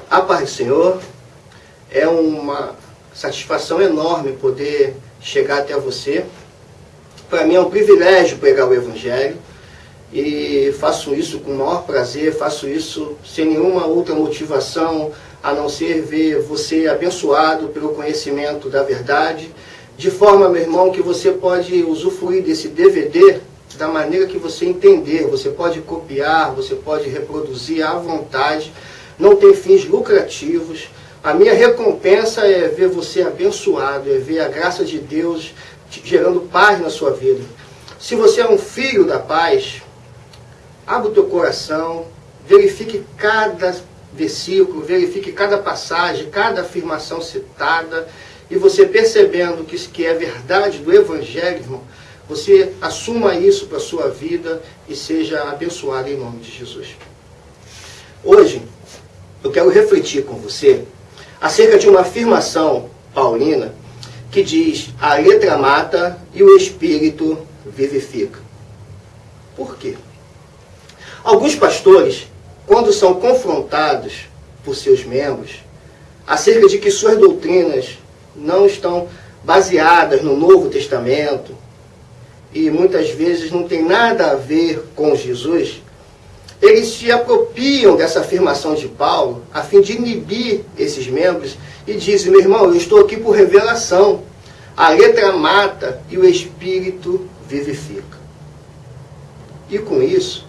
A paz do Senhor, é uma satisfação enorme poder chegar até você. Para mim é um privilégio pregar o Evangelho e faço isso com o maior prazer, faço isso sem nenhuma outra motivação a não ser ver você abençoado pelo conhecimento da verdade, de forma, meu irmão, que você pode usufruir desse DVD da maneira que você entender. Você pode copiar, você pode reproduzir à vontade, não tem fins lucrativos. A minha recompensa é ver você abençoado, é ver a graça de Deus gerando paz na sua vida. Se você é um filho da paz, abra o teu coração, verifique cada versículo, verifique cada passagem, cada afirmação citada, e você percebendo que é verdade do Evangelho, irmão, você assuma isso para a sua vida e seja abençoado em nome de Jesus. Hoje, eu quero refletir com você acerca de uma afirmação paulina que diz: a letra mata e o espírito vivifica. Por quê? Alguns pastores, quando são confrontados por seus membros acerca de que suas doutrinas não estão baseadas no Novo Testamento e muitas vezes não tem nada a ver com Jesus, eles se apropriam dessa afirmação de Paulo a fim de inibir esses membros e dizem: meu irmão, eu estou aqui por revelação. A letra mata e o espírito vivifica. E com isso,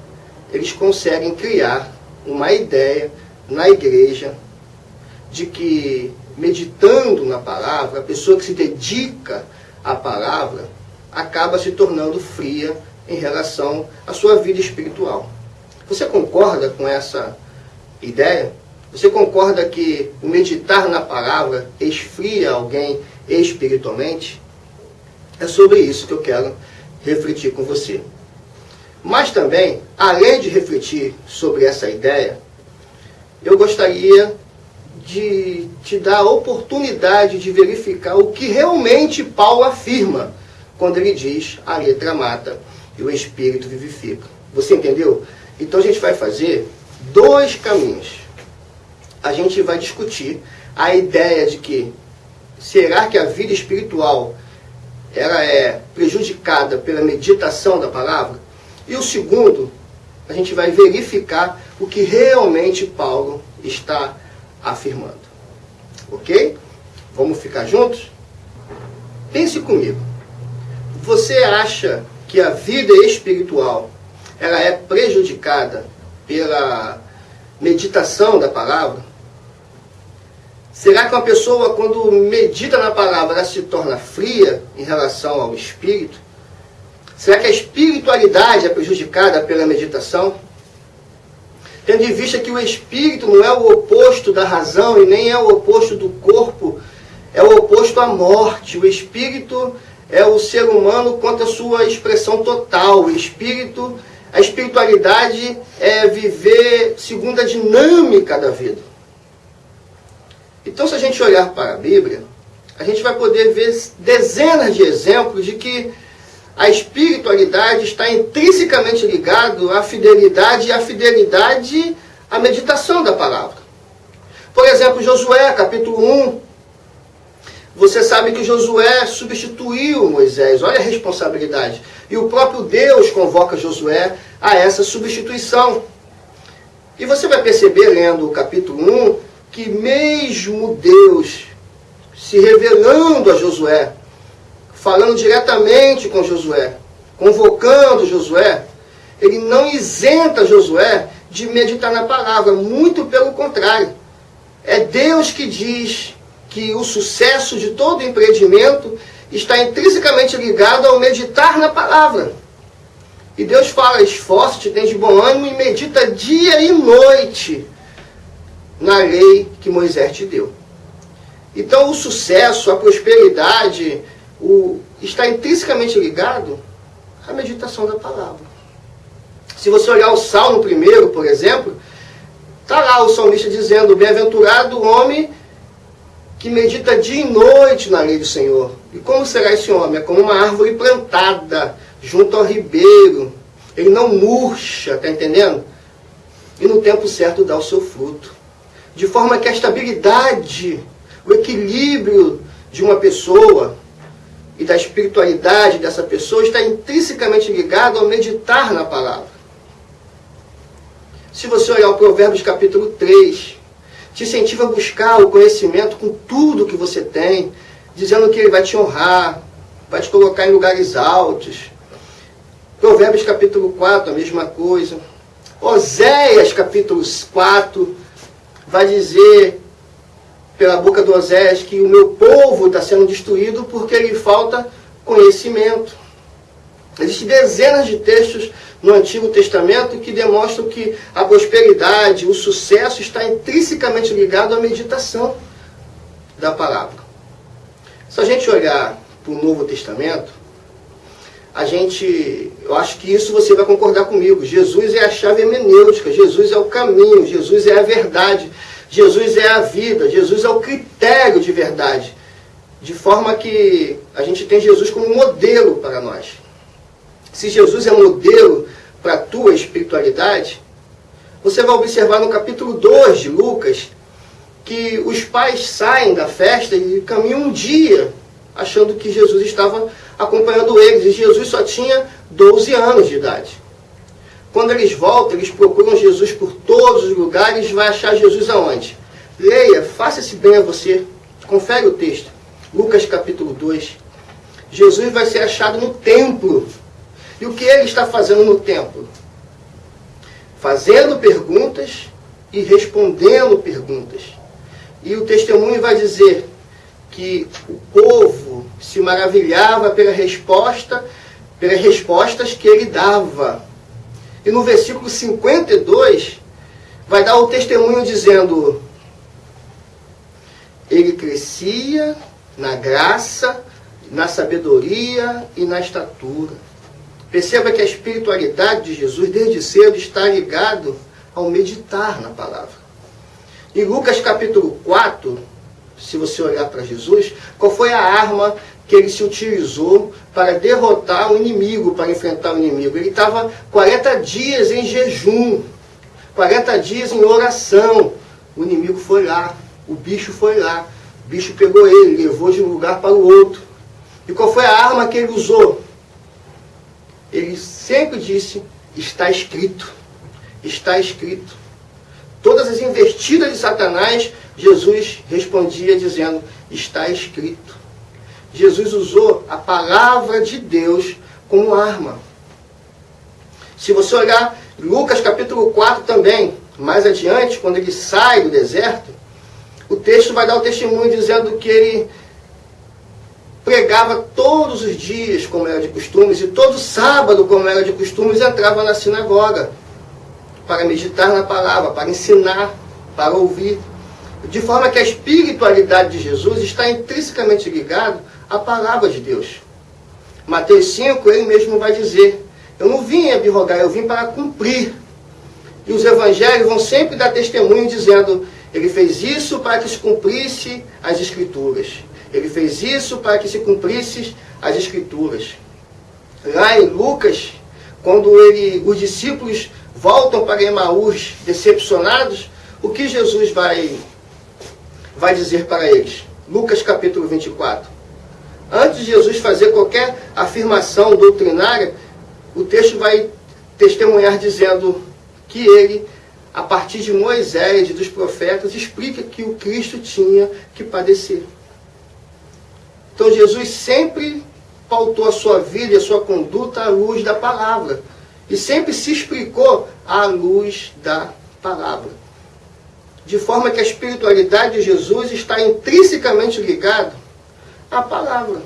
eles conseguem criar uma ideia na igreja de que, meditando na palavra, a pessoa que se dedica à palavra acaba se tornando fria em relação à sua vida espiritual. Você concorda com essa ideia? Você concorda que o meditar na palavra esfria alguém espiritualmente? É sobre isso que eu quero refletir com você. Mas também, além de refletir sobre essa ideia, eu gostaria de te dar a oportunidade de verificar o que realmente Paulo afirma quando ele diz: a letra mata e o espírito vivifica. Você entendeu? Então a gente vai fazer dois caminhos. A gente vai discutir a ideia de que será que a vida espiritual ela é prejudicada pela meditação da palavra? E o segundo, a gente vai verificar o que realmente Paulo está afirmando. Ok? Vamos ficar juntos? Pense comigo. Você acha que a vida espiritual ela é prejudicada pela meditação da palavra? Será que uma pessoa, quando medita na palavra, ela se torna fria em relação ao espírito? Será que a espiritualidade é prejudicada pela meditação? Tendo em vista que o espírito não é o oposto da razão e nem é o oposto do corpo, é o oposto à morte. O espírito é o ser humano quanto à sua expressão total. O espírito, a espiritualidade é viver segundo a dinâmica da vida. Então, se a gente olhar para a Bíblia, a gente vai poder ver dezenas de exemplos de que a espiritualidade está intrinsecamente ligada à fidelidade e a fidelidade à meditação da palavra. Por exemplo, Josué, capítulo 1. Você sabe que Josué substituiu Moisés. Olha a responsabilidade. E o próprio Deus convoca Josué a essa substituição. E você vai perceber, lendo o capítulo 1, que mesmo Deus se revelando a Josué, falando diretamente com Josué, convocando Josué, ele não isenta Josué de meditar na palavra, muito pelo contrário. É Deus que diz que o sucesso de todo empreendimento está intrinsecamente ligado ao meditar na palavra. E Deus fala: esforça-te, tem de bom ânimo e medita dia e noite na lei que Moisés te deu. Então o sucesso, a prosperidade, está intrinsecamente ligado à meditação da palavra. Se você olhar o Salmo 1, por exemplo, está lá o salmista dizendo: bem-aventurado o homem que medita dia e noite na lei do Senhor. E como será esse homem? É como uma árvore plantada junto ao ribeiro. Ele não murcha, está entendendo? E no tempo certo dá o seu fruto. de forma que a estabilidade, o equilíbrio de uma pessoa e da espiritualidade dessa pessoa está intrinsecamente ligado ao meditar na palavra. Se você olhar o Provérbios capítulo 3, te incentiva a buscar o conhecimento com tudo que você tem, dizendo que ele vai te honrar, vai te colocar em lugares altos. Provérbios capítulo 4, a mesma coisa. Oséias capítulo 4 vai dizer pela boca de Oséias que o meu povo está sendo destruído porque lhe falta conhecimento. Existem dezenas de textos no Antigo Testamento que demonstram que a prosperidade, o sucesso está intrinsecamente ligado à meditação da palavra. Se a gente olhar para o Novo Testamento, eu acho que isso você vai concordar comigo. Jesus é a chave hermenêutica, Jesus é o caminho, Jesus é a verdade, Jesus é a vida, Jesus é o critério de verdade. De forma que a gente tem Jesus como modelo para nós. Se Jesus é modelo para a tua espiritualidade, você vai observar no capítulo 2 de Lucas que os pais saem da festa e caminham um dia achando que Jesus estava acompanhando eles. E Jesus só tinha 12 anos de idade. Quando eles voltam, eles procuram Jesus por todos os lugares. Vai achar Jesus aonde? Leia, faça esse bem a você. Confere o texto. Lucas capítulo 2. Jesus vai ser achado no templo. E o que ele está fazendo no templo? Fazendo perguntas e respondendo perguntas. E o testemunho vai dizer que o povo se maravilhava pelas respostas que ele dava. E no versículo 52, vai dar o testemunho dizendo: ele crescia na graça, na sabedoria e na estatura. Perceba que a espiritualidade de Jesus, desde cedo, está ligado ao meditar na palavra. Em Lucas capítulo 4, se você olhar para Jesus, qual foi a arma que ele se utilizou para derrotar o inimigo, para enfrentar o inimigo? Ele estava 40 dias em jejum, 40 dias em oração. O inimigo foi lá, o bicho foi lá, o bicho pegou ele, levou de um lugar para o outro. E qual foi a arma que ele usou? Ele sempre disse: está escrito, está escrito. Todas as investidas de Satanás, Jesus respondia dizendo: está escrito. Jesus usou a palavra de Deus como arma. Se você olhar Lucas capítulo 4 também, mais adiante, quando ele sai do deserto, o texto vai dar o testemunho dizendo que ele pregava todos os dias, como era de costumes, e todo sábado, como era de costumes, entrava na sinagoga para meditar na palavra, para ensinar, para ouvir. De forma que a espiritualidade de Jesus está intrinsecamente ligada à palavra de Deus. Mateus 5, ele mesmo vai dizer: eu não vim abrogar, eu vim para cumprir. E os evangelhos vão sempre dar testemunho dizendo: ele fez isso para que se cumprisse as Escrituras. Ele fez isso para que se cumprisse as Escrituras. Lá em Lucas, quando os discípulos voltam para Emaús decepcionados, o que Jesus vai dizer para eles? Lucas capítulo 24. Antes de Jesus fazer qualquer afirmação doutrinária, o texto vai testemunhar dizendo que ele, a partir de Moisés e dos profetas, explica que o Cristo tinha que padecer. Então Jesus sempre pautou a sua vida e a sua conduta à luz da palavra. E sempre se explicou à luz da palavra. De forma que a espiritualidade de Jesus está intrinsecamente ligada à palavra.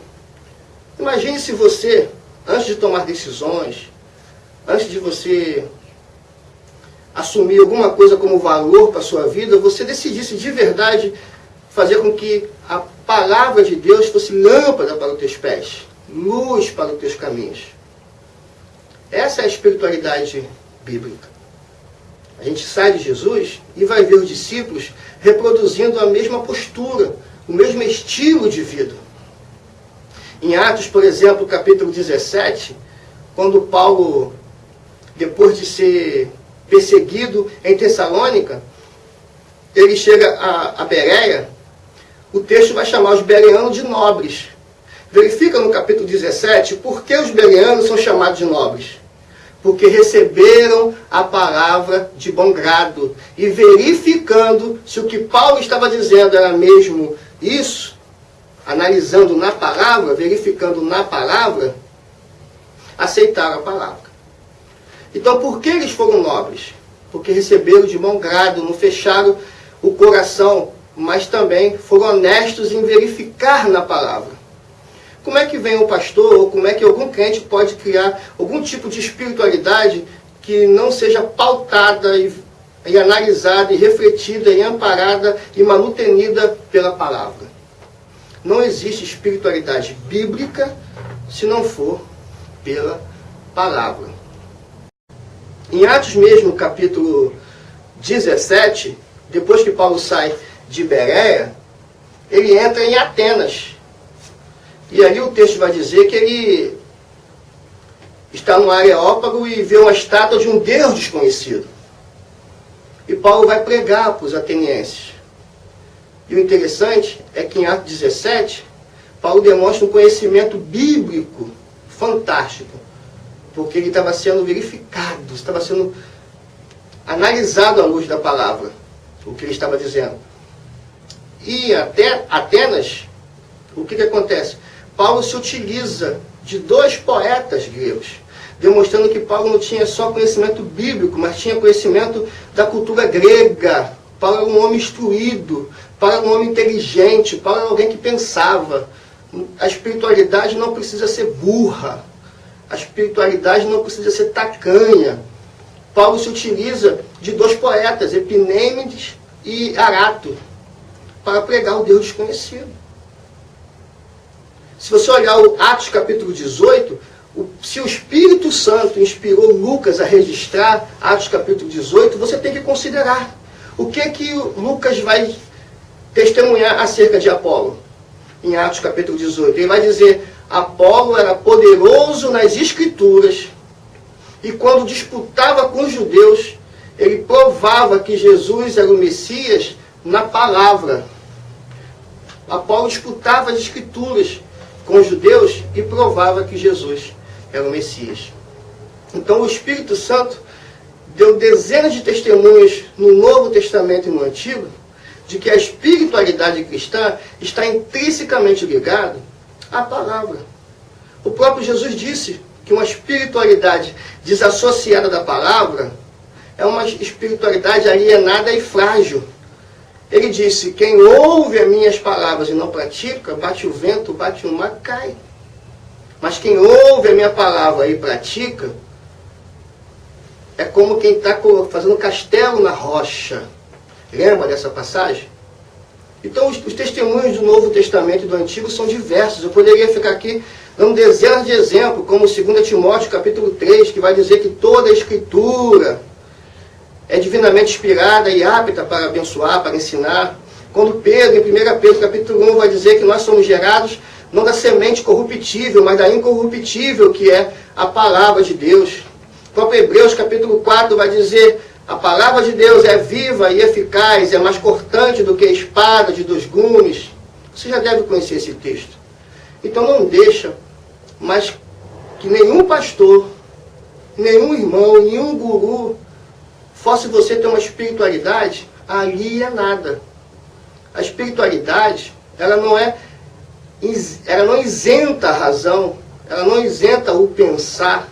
Imagine se você, antes de tomar decisões, antes de você assumir alguma coisa como valor para a sua vida, você decidisse de verdade fazer com que a palavra de Deus fosse lâmpada para os teus pés, luz para os teus caminhos. Essa é a espiritualidade bíblica. A gente sai de Jesus e vai ver os discípulos reproduzindo a mesma postura, o mesmo estilo de vida. Em Atos, por exemplo, capítulo 17, quando ele chega a Bereia, o texto vai chamar os bereanos de nobres. Verifica no capítulo 17 por que os bereanos são chamados de nobres. Porque receberam a palavra de bom grado. E verificando se o que Paulo estava dizendo era mesmo isso, analisando na palavra, verificando na palavra, aceitaram a palavra. Então, por que eles foram nobres? Porque receberam de bom grado, não fecharam o coração, mas também foram honestos em verificar na palavra. Como é que vem um pastor, ou como é que algum crente pode criar algum tipo de espiritualidade que não seja pautada e analisada, e refletida, e amparada, e manutenida pela palavra? Não existe espiritualidade bíblica se não for pela palavra. Em Atos mesmo, capítulo 17, depois que Paulo sai de Bereia, ele entra em Atenas. E ali o texto vai dizer que ele está no Areópago e vê uma estátua de um Deus desconhecido. E Paulo vai pregar para os atenienses. E o interessante é que em Atos 17, Paulo demonstra um conhecimento bíblico fantástico. Porque ele estava sendo verificado, estava sendo analisado à luz da palavra, o que ele estava dizendo. E até Atenas, o que acontece? Paulo se utiliza de 2 poetas gregos, demonstrando que Paulo não tinha só conhecimento bíblico, mas tinha conhecimento da cultura grega. Paulo era um homem instruído, Paulo era um homem inteligente, Paulo era alguém que pensava. A espiritualidade não precisa ser burra, a espiritualidade não precisa ser tacanha. Paulo se utiliza de 2 poetas, Epinêmides e Arato, para pregar o Deus desconhecido. Se você olhar o Atos capítulo 18, se o Espírito Santo inspirou Lucas a registrar Atos capítulo 18, você tem que considerar o que Lucas vai testemunhar acerca de Apolo. Em Atos capítulo 18, ele vai dizer: Apolo era poderoso nas Escrituras, e quando disputava com os judeus, ele provava que Jesus era o Messias na palavra. Apolo disputava as Escrituras com os judeus e provava que Jesus era o Messias. Então o Espírito Santo deu dezenas de testemunhos no Novo Testamento e no Antigo de que a espiritualidade cristã está intrinsecamente ligada à palavra. O próprio Jesus disse que uma espiritualidade desassociada da palavra é uma espiritualidade alienada e frágil. Ele disse: quem ouve as minhas palavras e não pratica, bate o vento, bate o mar, cai. Mas quem ouve a minha palavra e pratica, é como quem está fazendo castelo na rocha. Lembra dessa passagem? Então os testemunhos do Novo Testamento e do Antigo são diversos. Eu poderia ficar aqui dando dezenas de exemplos, como 2 Timóteo capítulo 3, que vai dizer que toda a Escritura é divinamente inspirada e apta para abençoar, para ensinar. Quando Pedro, em 1 Pedro capítulo 1, vai dizer que nós somos gerados não da semente corruptível, mas da incorruptível, que é a palavra de Deus. O próprio Hebreus capítulo 4 vai dizer: a palavra de Deus é viva e eficaz, é mais cortante do que a espada de 2 gumes. Você já deve conhecer esse texto. Então não deixa mais que nenhum pastor, nenhum irmão, nenhum guru fosse você ter uma espiritualidade alienada. A espiritualidade, ela não isenta a razão, ela não isenta o pensar.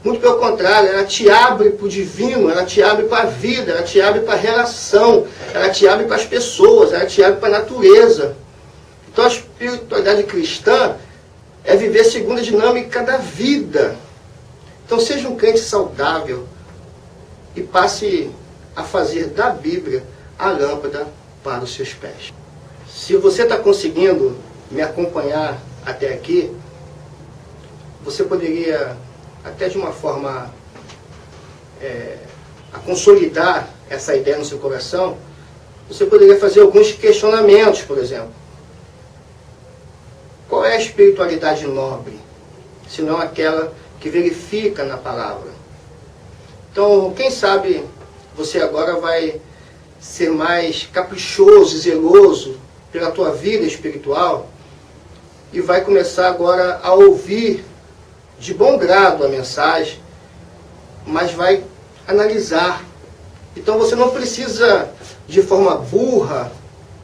Muito pelo contrário, ela te abre para o divino, ela te abre para a vida, ela te abre para a relação, ela te abre para as pessoas, ela te abre para a natureza. Então a espiritualidade cristã é viver segundo a dinâmica da vida. Então seja um crente saudável e passe a fazer da Bíblia a lâmpada para os seus pés. Se você está conseguindo me acompanhar até aqui, você poderia, até de uma forma a consolidar essa ideia no seu coração, você poderia fazer alguns questionamentos, por exemplo. Qual é a espiritualidade nobre, senão aquela que verifica na palavra? Então, quem sabe você agora vai ser mais caprichoso e zeloso pela tua vida espiritual e vai começar agora a ouvir de bom grado a mensagem, mas vai analisar. Então você não precisa, de forma burra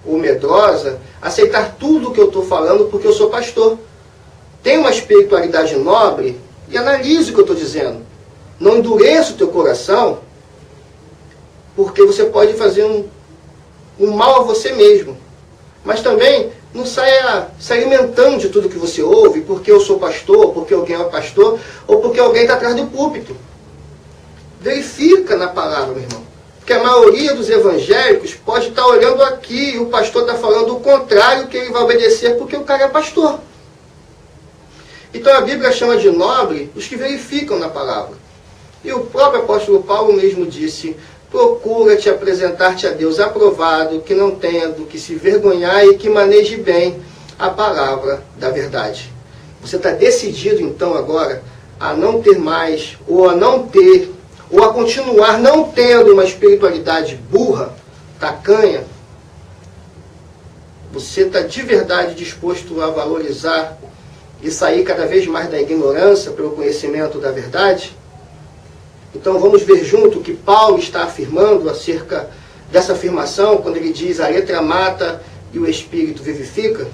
ou medrosa, aceitar tudo o que eu estou falando porque eu sou pastor. Tenha uma espiritualidade nobre e analise o que eu estou dizendo. Não endureça o teu coração, porque você pode fazer um mal a você mesmo. Mas também não saia se alimentando de tudo que você ouve, porque eu sou pastor, porque alguém é pastor, ou porque alguém está atrás do púlpito. Verifica na palavra, meu irmão. Porque a maioria dos evangélicos pode estar olhando aqui e o pastor está falando o contrário, que ele vai obedecer porque o cara é pastor. Então a Bíblia chama de nobre os que verificam na palavra. E o próprio apóstolo Paulo mesmo disse: procura-te apresentar-te a Deus aprovado, que não tenha do que se vergonhar e que maneje bem a palavra da verdade. Você está decidido então agora a não ter mais, ou a não ter, ou a continuar não tendo uma espiritualidade burra, tacanha? Você está de verdade disposto a valorizar e sair cada vez mais da ignorância pelo conhecimento da verdade? Então vamos ver junto o que Paulo está afirmando acerca dessa afirmação, quando ele diz: a letra mata e o Espírito vivifica.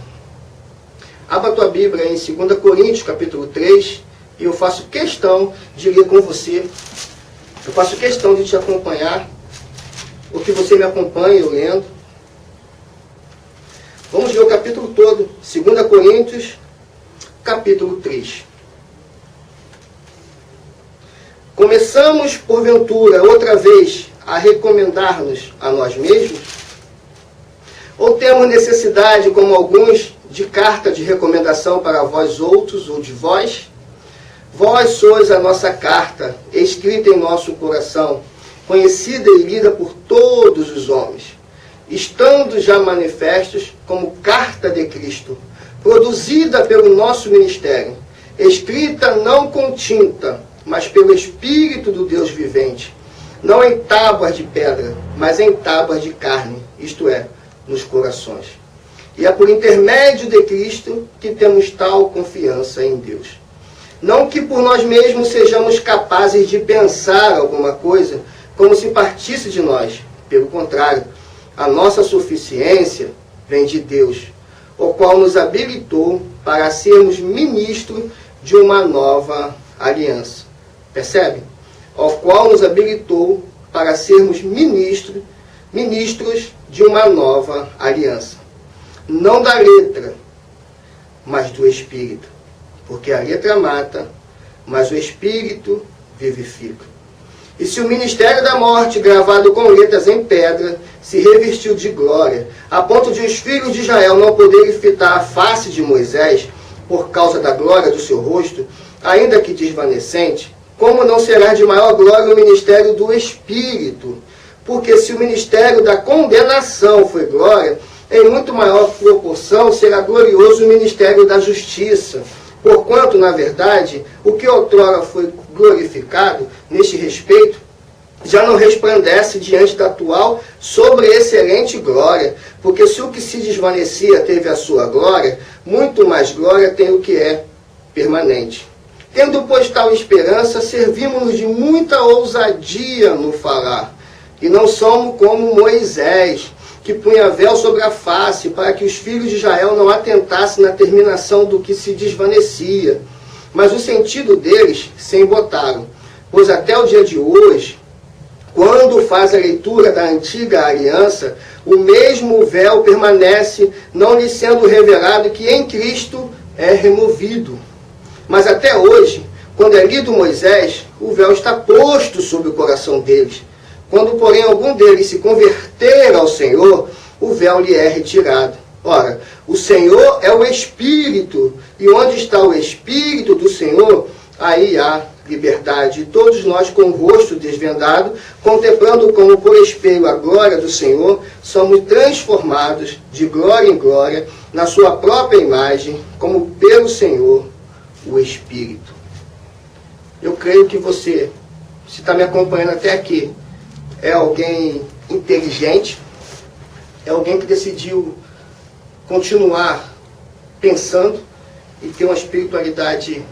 Abra a tua Bíblia em 2 Coríntios, capítulo 3, e eu faço questão de ler com você. Eu faço questão de te acompanhar, ou que você me acompanhe eu lendo. Vamos ler o capítulo todo, 2 Coríntios, capítulo 3. Começamos, porventura, outra vez, a recomendar-nos a nós mesmos? Ou temos necessidade, como alguns, de carta de recomendação para vós outros, ou de vós? Vós sois a nossa carta, escrita em nosso coração, conhecida e lida por todos os homens, estando já manifestos como carta de Cristo, produzida pelo nosso ministério, escrita não com tinta, mas pelo Espírito do Deus vivente, não em tábuas de pedra, mas em tábuas de carne, isto é, nos corações. E é por intermédio de Cristo que temos tal confiança em Deus. Não que por nós mesmos sejamos capazes de pensar alguma coisa como se partisse de nós. Pelo contrário, a nossa suficiência vem de Deus, o qual nos habilitou para sermos ministros de uma nova aliança. Percebe? O qual nos habilitou para sermos ministros de uma nova aliança. Não da letra, mas do Espírito. Porque a letra mata, mas o Espírito vivifica. E se o ministério da morte, gravado com letras em pedra, se revestiu de glória, a ponto de os filhos de Israel não poderem fitar a face de Moisés, por causa da glória do seu rosto, ainda que desvanecente, como não será de maior glória o ministério do Espírito? Porque se o ministério da condenação foi glória, em muito maior proporção será glorioso o ministério da justiça. Porquanto, na verdade, o que outrora foi glorificado, neste respeito, já não resplandece diante da atual sobreexcelente glória. Porque se o que se desvanecia teve a sua glória, muito mais glória tem o que é permanente. Tendo, pois, tal esperança, servimos-nos de muita ousadia no falar. E não somos como Moisés, que punha véu sobre a face, para que os filhos de Israel não atentassem na terminação do que se desvanecia. Mas o sentido deles se embotaram, pois até o dia de hoje, quando faz a leitura da antiga aliança, o mesmo véu permanece, não lhe sendo revelado que em Cristo é removido. Mas até hoje, quando é lido Moisés, o véu está posto sobre o coração deles. Quando, porém, algum deles se converter ao Senhor, o véu lhe é retirado. Ora, o Senhor é o Espírito, e onde está o Espírito do Senhor, aí há liberdade. E todos nós, com o rosto desvendado, contemplando como por espelho a glória do Senhor, somos transformados de glória em glória, na sua própria imagem, como pelo Senhor, o Espírito. Eu creio que você, se está me acompanhando até aqui, é alguém inteligente, é alguém que decidiu continuar pensando e ter uma espiritualidade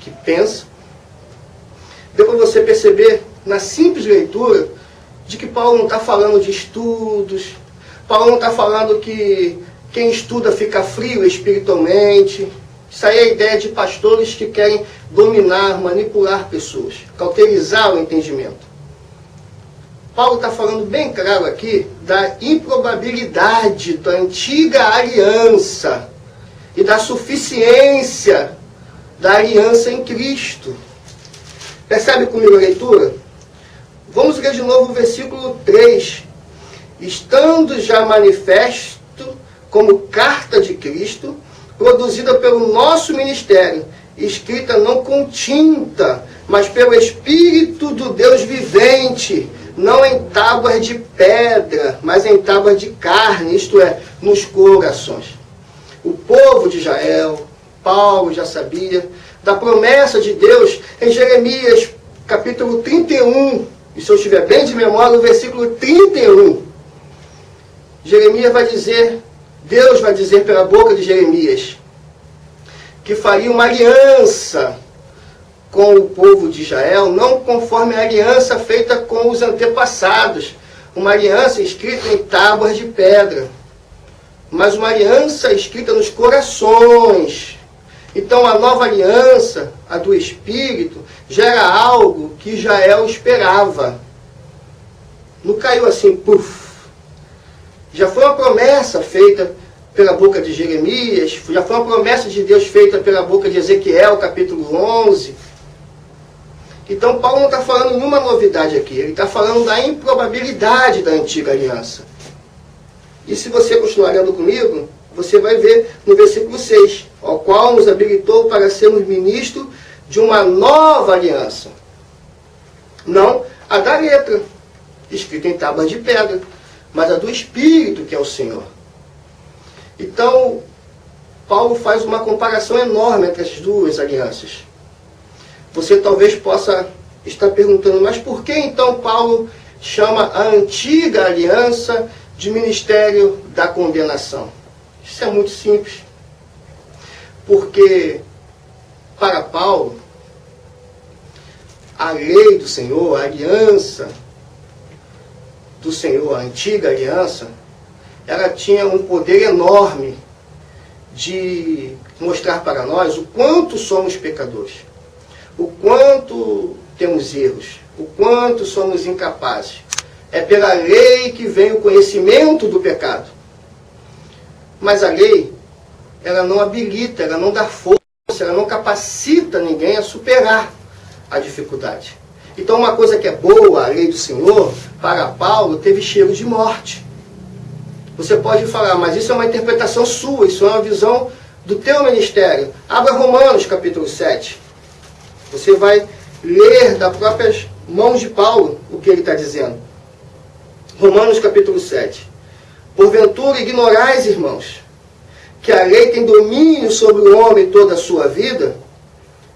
que pensa. Deu para você perceber, na simples leitura, de que Paulo não está falando de estudos, Paulo não está falando que quem estuda fica frio espiritualmente. Isso aí é a ideia de pastores que querem dominar, manipular pessoas, cauterizar o entendimento. Paulo está falando bem claro aqui da improbabilidade da antiga aliança e da suficiência da aliança em Cristo. Percebe comigo a leitura? Vamos ler de novo o versículo 3. Estando já manifesto como carta de Cristo, produzida pelo nosso ministério, escrita não com tinta, mas pelo Espírito do Deus vivente, não em tábuas de pedra, mas em tábuas de carne, isto é, nos corações. O povo de Israel, Paulo já sabia da promessa de Deus em Jeremias capítulo 31, e se eu estiver bem de memória, o versículo 31. Jeremias vai dizer, Deus vai dizer pela boca de Jeremias, que faria uma aliança com o povo de Israel, não conforme a aliança feita com os antepassados, uma aliança escrita em tábuas de pedra, mas uma aliança escrita nos corações. Então a nova aliança, a do Espírito, já era algo que Israel esperava. Não caiu assim, puf. Já foi uma promessa feita pela boca de Jeremias, já foi uma promessa de Deus feita pela boca de Ezequiel, capítulo 11. Então Paulo não está falando nenhuma novidade aqui, ele está falando da improbabilidade da antiga aliança. E se você continuar lendo comigo, você vai ver no versículo 6, ao qual nos habilitou para sermos ministros de uma nova aliança. Não a da letra, escrita em tábuas de pedra, mas a do Espírito, que é o Senhor. Então, Paulo faz uma comparação enorme entre as duas alianças. Você talvez possa estar perguntando, mas por que então Paulo chama a antiga aliança de ministério da condenação? Isso é muito simples. Porque, para Paulo, a lei do Senhor, a aliança do Senhor, a antiga aliança, ela tinha um poder enorme de mostrar para nós o quanto somos pecadores, o quanto temos erros, o quanto somos incapazes. É pela lei que vem o conhecimento do pecado. Mas a lei, ela não habilita, ela não dá força, ela não capacita ninguém a superar a dificuldade. Então uma coisa que é boa, a lei do Senhor, para Paulo, teve cheiro de morte. Você pode falar, mas isso é uma interpretação sua, isso é uma visão do teu ministério. Abra Romanos capítulo 7. Você vai ler das próprias mãos de Paulo o que ele está dizendo. Romanos capítulo 7. Porventura ignorais, irmãos, que a lei tem domínio sobre o homem toda a sua vida?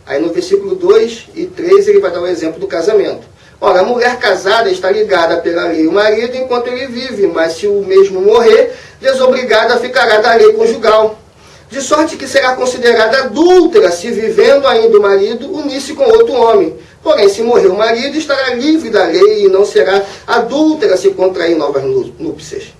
Aí no versículo 2 e 3 ele vai dar o exemplo do casamento. Ora, a mulher casada está ligada pela lei ao marido enquanto ele vive, mas se o mesmo morrer, desobrigada ficará da lei conjugal. De sorte que será considerada adúltera se, vivendo ainda o marido, unir-se com outro homem. Porém, se morrer o marido, estará livre da lei e não será adúltera se contrair novas núpcias.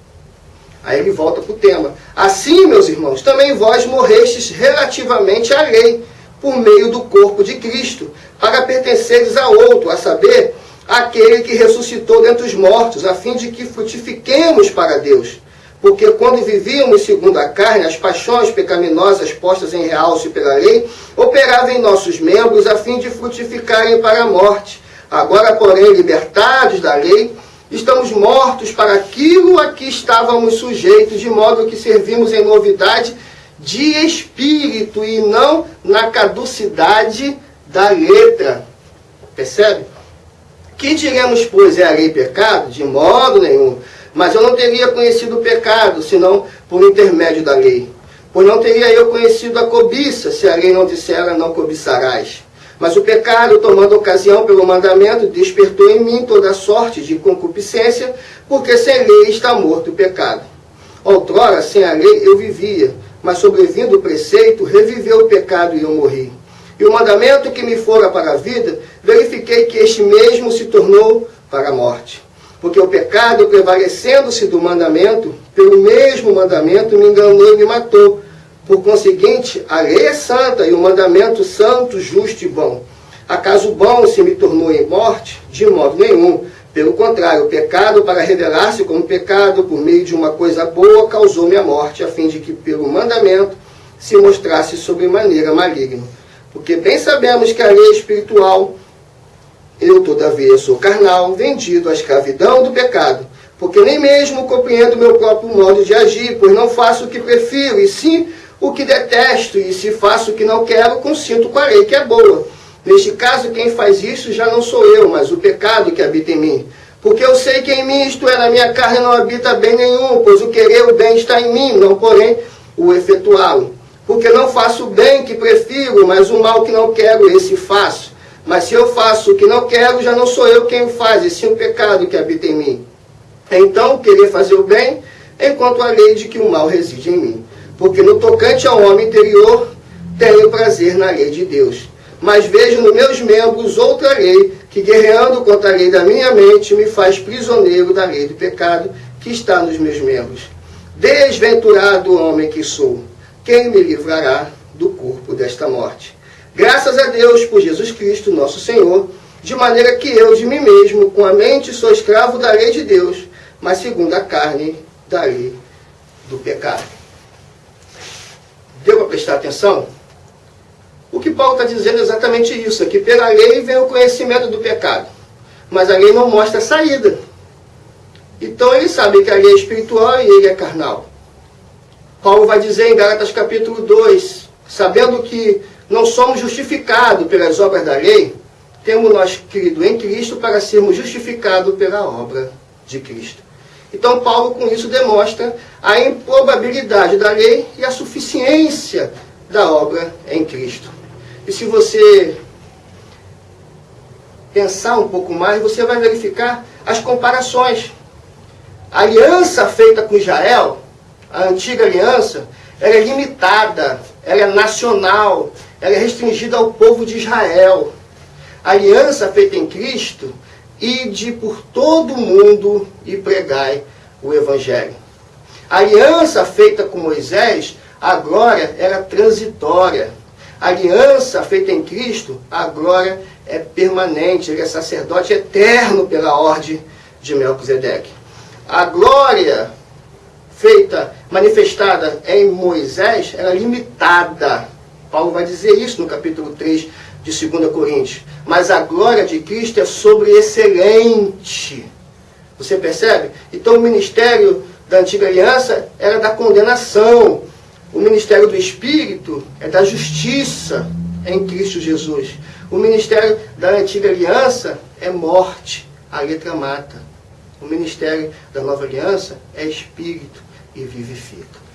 Aí ele volta para o tema. Assim, meus irmãos, também vós morrestes relativamente à lei, por meio do corpo de Cristo, para pertenceres a outro, a saber, aquele que ressuscitou dentre os mortos, a fim de que frutifiquemos para Deus. Porque quando vivíamos segundo a carne, as paixões pecaminosas postas em realce pela lei, operavam em nossos membros a fim de frutificarem para a morte. Agora, porém, libertados da lei, estamos mortos para aquilo a que estávamos sujeitos, de modo que servimos em novidade de espírito e não na caducidade da letra. Percebe? Que diremos, pois, é a lei pecado? De modo nenhum. Mas eu não teria conhecido o pecado, senão por intermédio da lei. Pois não teria eu conhecido a cobiça, se a lei não dissera, não cobiçarás. Mas o pecado, tomando ocasião pelo mandamento, despertou em mim toda sorte de concupiscência, porque sem lei está morto o pecado. Outrora, sem a lei, eu vivia, mas sobrevindo o preceito, reviveu o pecado e eu morri. E o mandamento que me fora para a vida, verifiquei que este mesmo se tornou para a morte. Porque o pecado, prevalecendo-se do mandamento, pelo mesmo mandamento, me enganou e me matou. Por conseguinte, a lei é santa e o mandamento santo, justo e bom. Acaso bom se me tornou em morte? De modo nenhum. Pelo contrário, o pecado, para revelar-se como pecado, por meio de uma coisa boa, causou-me a morte, a fim de que, pelo mandamento, se mostrasse sobremaneira maligno. Porque bem sabemos que a lei é espiritual, eu, todavia, sou carnal, vendido à escravidão do pecado. Porque nem mesmo compreendo meu próprio modo de agir, pois não faço o que prefiro, e sim o que detesto, e se faço o que não quero, consinto com a lei que é boa. Neste caso, quem faz isso já não sou eu, mas o pecado que habita em mim. Porque eu sei que em mim, isto é, na minha carne, não habita bem nenhum, pois o querer o bem está em mim, não porém o efetuá-lo. Porque não faço o bem que prefiro, mas o mal que não quero, esse faço. Mas se eu faço o que não quero, já não sou eu quem o faz, e sim o pecado que habita em mim. Então, querer fazer o bem, enquanto a lei de que o mal reside em mim. Porque no tocante ao homem interior, tenho prazer na lei de Deus. Mas vejo nos meus membros outra lei, que guerreando contra a lei da minha mente, me faz prisioneiro da lei do pecado, que está nos meus membros. Desventurado homem que sou, quem me livrará do corpo desta morte? Graças a Deus por Jesus Cristo, nosso Senhor, de maneira que eu, de mim mesmo, com a mente, sou escravo da lei de Deus, mas segundo a carne, da lei do pecado. Deu para prestar atenção? O que Paulo está dizendo é exatamente isso, é que pela lei vem o conhecimento do pecado, mas a lei não mostra a saída. Então ele sabe que a lei é espiritual e ele é carnal. Paulo vai dizer em Gálatas capítulo 2, sabendo que não somos justificados pelas obras da lei, temos nós crido em Cristo para sermos justificados pela obra de Cristo. Então Paulo com isso demonstra a improbabilidade da lei e a suficiência da obra em Cristo. E se você pensar um pouco mais, você vai verificar as comparações. A aliança feita com Israel, a antiga aliança, ela é limitada, ela é nacional, ela é restringida ao povo de Israel. A aliança feita em Cristo, ide por todo o mundo e pregai o Evangelho. A aliança feita com Moisés, a glória era transitória. A aliança feita em Cristo, a glória é permanente. Ele é sacerdote eterno pela ordem de Melquisedeque. A glória feita, manifestada em Moisés, era limitada. Paulo vai dizer isso no capítulo 3 de 2 Coríntios. Mas a glória de Cristo é sobreexcelente. Você percebe? Então o ministério da antiga aliança era da condenação. O ministério do Espírito é da justiça em Cristo Jesus. O ministério da antiga aliança é morte, a letra mata. O ministério da nova aliança é Espírito e vivifica.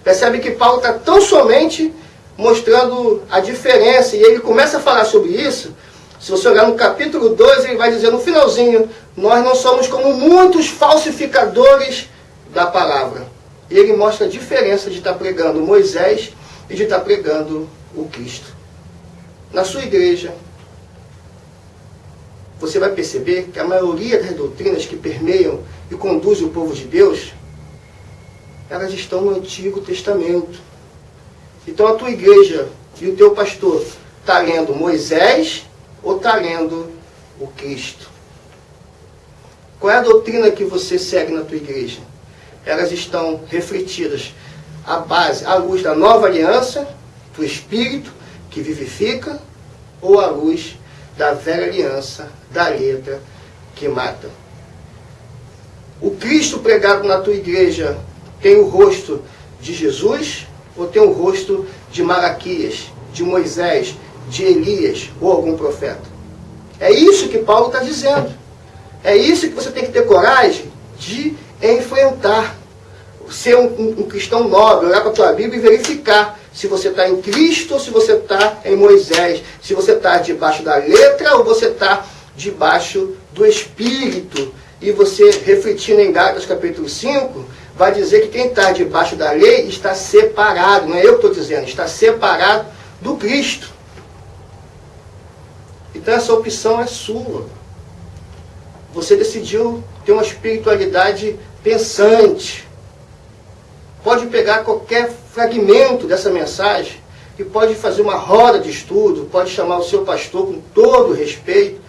Percebe que Paulo está tão somente mostrando a diferença, e ele começa a falar sobre isso. Se você olhar no capítulo 2, ele vai dizer no finalzinho, nós não somos como muitos falsificadores da palavra. E ele mostra a diferença de estar pregando Moisés e de estar pregando o Cristo. Na sua igreja, você vai perceber que a maioria das doutrinas que permeiam e conduzem o povo de Deus, elas estão no Antigo Testamento. Então a tua igreja e o teu pastor está lendo Moisés ou está lendo o Cristo? Qual é a doutrina que você segue na tua igreja? Elas estão refletidas à base, à luz da nova aliança, do Espírito que vivifica, ou à luz da velha aliança, da letra que mata. O Cristo pregado na tua igreja tem o rosto de Jesus ou tem o rosto de Malaquias, de Moisés, de Elias ou algum profeta? É isso que Paulo está dizendo. É isso que você tem que ter coragem de enfrentar. Ser um cristão nobre, olhar para a tua Bíblia e verificar se você está em Cristo ou se você está em Moisés, se você está debaixo da letra ou você está debaixo do Espírito. E você, refletindo em Gálatas capítulo 5, vai dizer que quem está debaixo da lei está separado, não é eu que estou dizendo, está separado do Cristo. Então essa opção é sua. Você decidiu ter uma espiritualidade pensante. Pode pegar qualquer fragmento dessa mensagem e pode fazer uma roda de estudo, pode chamar o seu pastor com todo respeito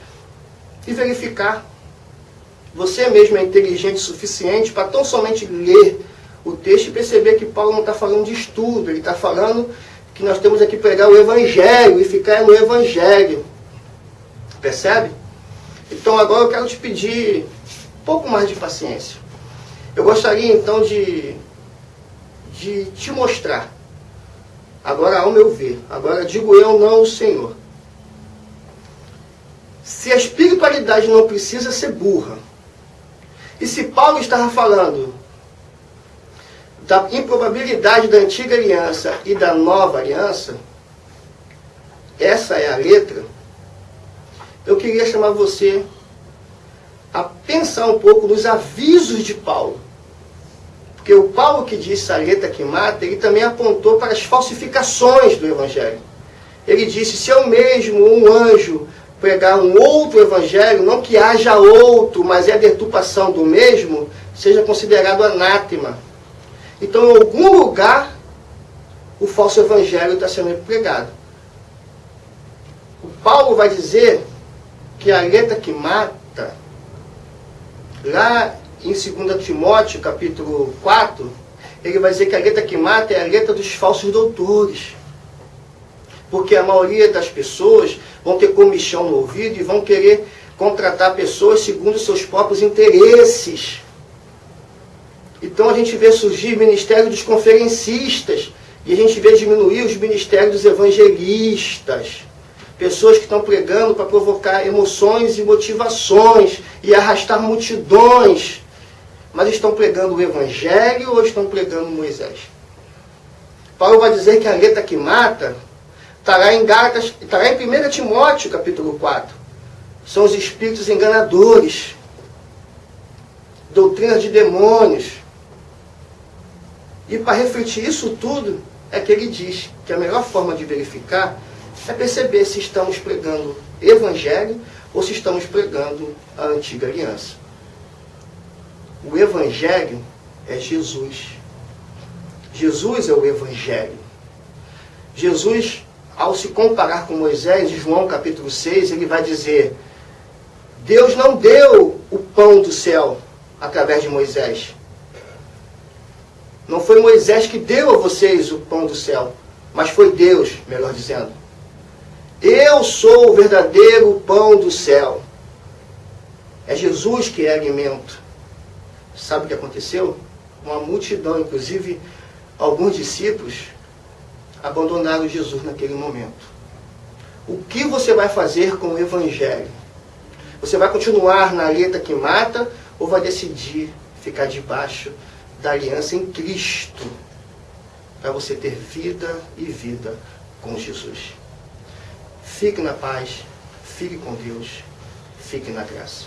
e verificar. Você mesmo é inteligente o suficiente para tão somente ler o texto e perceber que Paulo não está falando de estudo, ele está falando que nós temos aqui que pregar o Evangelho e ficar no Evangelho. Percebe? Então agora eu quero te pedir um pouco mais de paciência. Eu gostaria então de te mostrar, agora ao meu ver, agora digo eu, não o Senhor. Se a espiritualidade não precisa ser burra, e se Paulo estava falando da improbabilidade da antiga aliança e da nova aliança, essa é a letra, eu queria chamar você a pensar um pouco nos avisos de Paulo. Porque o Paulo que disse a letra que mata, ele também apontou para as falsificações do Evangelho. Ele disse, se eu mesmo, um anjo, pregar um outro Evangelho, não que haja outro, mas é a deturpação do mesmo, seja considerado anátema. Então, em algum lugar, o falso Evangelho está sendo pregado. O Paulo vai dizer que a letra que mata, lá em 2 Timóteo, capítulo 4, ele vai dizer que a letra que mata é a letra dos falsos doutores. Porque a maioria das pessoas vão ter comichão no ouvido e vão querer contratar pessoas segundo os seus próprios interesses. Então a gente vê surgir o ministério dos conferencistas e a gente vê diminuir os ministérios dos evangelistas. Pessoas que estão pregando para provocar emoções e motivações e arrastar multidões. Mas estão pregando o Evangelho ou estão pregando Moisés? Paulo vai dizer que a letra que mata estará em Gálatas, estará em 1 Timóteo, capítulo 4. São os espíritos enganadores, doutrinas de demônios. E para refletir isso tudo, é que ele diz que a melhor forma de verificar é perceber se estamos pregando Evangelho ou se estamos pregando a antiga aliança. O Evangelho é Jesus. Jesus é o Evangelho. Jesus, ao se comparar com Moisés, em João capítulo 6, ele vai dizer, Deus não deu o pão do céu através de Moisés. Não foi Moisés que deu a vocês o pão do céu, mas foi Deus, melhor dizendo. Eu sou o verdadeiro pão do céu. É Jesus que é alimento. Sabe o que aconteceu? Uma multidão, inclusive alguns discípulos, abandonaram Jesus naquele momento. O que você vai fazer com o Evangelho? Você vai continuar na letra que mata ou vai decidir ficar debaixo da aliança em Cristo para você ter vida e vida com Jesus? Fique na paz, fique com Deus, fique na graça.